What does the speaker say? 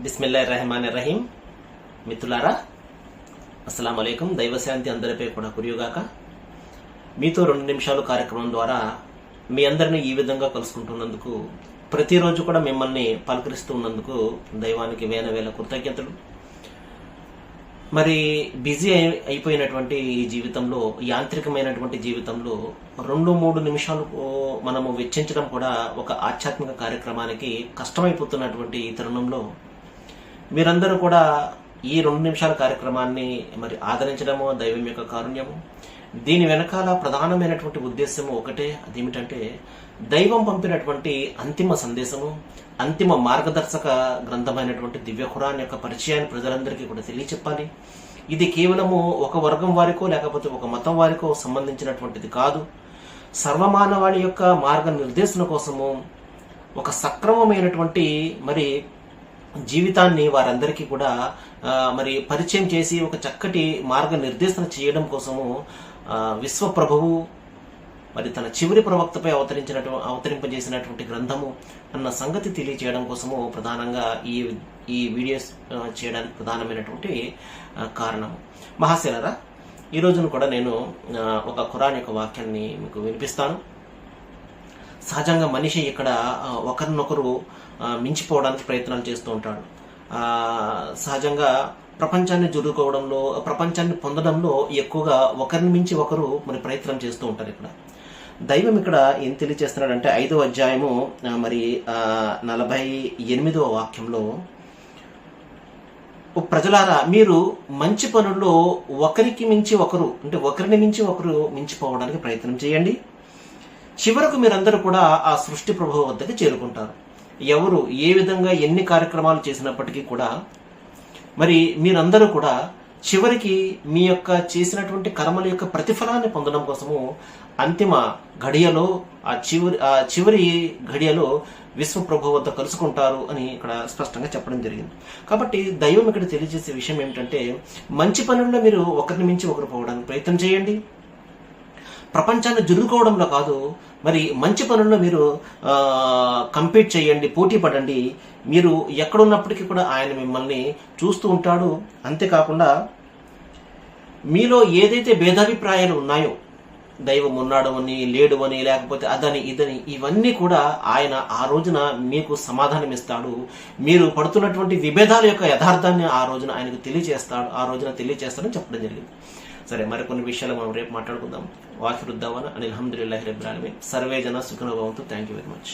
బిస్మిల్లాహిర్రహమానిర్రహీం. మిత్రులారా, అస్సలాము అలైకుం. దైవశాంతి అందరిపై కూడా కురియుగాక. మీతో 2 నిమిషాలు కార్యక్రమం ద్వారా మీ అందరినీ ఈ విధంగా కలుసుకుంటున్నందుకు, ప్రతిరోజు కూడా మిమ్మల్ని పలకరిస్తూ ఉన్నందుకు దైవానికి వేల కృతజ్ఞతలు. మరి బిజీ అయిపోయినటువంటి ఈ జీవితంలో, యాంత్రికమైనటువంటి జీవితంలో 2-3 నిమిషాలు మనము వెచ్చించడం కూడా ఒక ఆధ్యాత్మిక కార్యక్రమానికి కష్టమైపోతున్నటువంటి ఈ తరుణంలో మీరందరూ కూడా ఈ 2 నిమిషాల కార్యక్రమాన్ని మరి ఆదరించడము దైవం యొక్క కారుణ్యము. దీని వెనకాల ప్రధానమైనటువంటి ఉద్దేశము ఒకటే, అదేమిటంటే దైవం పంపినటువంటి అంతిమ సందేశము, అంతిమ మార్గదర్శక గ్రంథమైనటువంటి దివ్య ఖురాన్ యొక్క పరిచయాన్ని ప్రజలందరికీ కూడా తెలియచెప్పాలి. ఇది కేవలము ఒక వర్గం వారికో లేకపోతే ఒక మతం వారికో సంబంధించినటువంటిది కాదు. సర్వమానవాళి యొక్క మార్గ నిర్దేశన కోసము ఒక సక్రమమైనటువంటి మరి జీవితాన్ని వారందరికీ కూడా మరి పరిచయం చేసి ఒక చక్కటి మార్గ నిర్దేశన చేయడం కోసము విశ్వ ప్రభువు మరి తన చివరి ప్రవక్తపై అవతరింపజేసినటువంటి గ్రంథము అన్న సంగతి తెలియచేయడం కోసము ప్రధానంగా ఈ వీడియోస్ చేయడానికి ప్రధానమైనటువంటి కారణం. మహాశిలరా, ఈ రోజున కూడా నేను ఒక ఖురాన్ యొక్క వాక్యాన్ని మీకు వినిపిస్తాను. సహజంగా మనిషి ఇక్కడ ఒకరినొకరు మించిపోవడానికి ప్రయత్నాలు చేస్తూ ఉంటాడు. సహజంగా ప్రపంచాన్ని జరుపుకోవడంలో, ప్రపంచాన్ని పొందడంలో ఎక్కువగా ఒకరిని మించి ఒకరు మరి ప్రయత్నం చేస్తూ ఉంటారు. ఇక్కడ దైవం ఇక్కడ ఏం తెలియజేస్తున్నాడంటే 5వ అధ్యాయము మరి 48వ వాక్యంలో, ప్రజలారా, మీరు మంచి పనుల్లో ఒకరికి మించి ఒకరు, అంటే ఒకరిని మించి ఒకరు మించిపోవడానికి ప్రయత్నం చేయండి. చివరకు మీరందరూ కూడా ఆ సృష్టి ప్రభువు వద్దకు చేరుకుంటారు. ఎవరు ఏ విధంగా ఎన్ని కార్యక్రమాలు చేసినప్పటికీ కూడా మరి మీరందరూ కూడా చివరికి మీ యొక్క చేసినటువంటి కర్మల యొక్క ప్రతిఫలాన్ని పొందడం కోసము అంతిమ ఘడియలో, ఆ చివరి ఘడియలో విశ్వ ప్రభు వద్ద కలుసుకుంటారు అని ఇక్కడ స్పష్టంగా చెప్పడం జరిగింది. కాబట్టి దైవం ఇక్కడ తెలియజేసే విషయం ఏమిటంటే, మంచి పనుల్లో మీరు ఒకరిని మించి ఒకరు పోవడానికి ప్రయత్నం చేయండి. ప్రపంచాన్ని జరుపుకోవడంలో కాదు, మరి మంచి పనుల్లో మీరు కంపీట్ చేయండి, పోటీ పడండి. మీరు ఎక్కడున్నప్పటికీ కూడా ఆయన మిమ్మల్ని చూస్తూ ఉంటాడు. అంతేకాకుండా మీలో ఏదైతే భేదాభిప్రాయాలు ఉన్నాయో, దైవం ఉన్నాడు అని, లేడు అని, లేకపోతే అదని ఇదని, ఇవన్నీ కూడా ఆయన ఆ రోజున మీకు సమాధానం ఇస్తాడు. మీరు పడుతున్నటువంటి విభేదాల యొక్క యథార్థాన్ని ఆ రోజున ఆయనకు తెలియజేస్తాడని చెప్పడం జరిగింది. సరే, మరికొన్ని విషయాలు మనం రేపు మాట్లాడుకుందాం. వాకిరుద్దావన అనిల్ హమ్దులిల్లాహి రబ్బిల్ ఆలమీన్. సర్వే జన సుఖినో భవంతు. Thank you very much.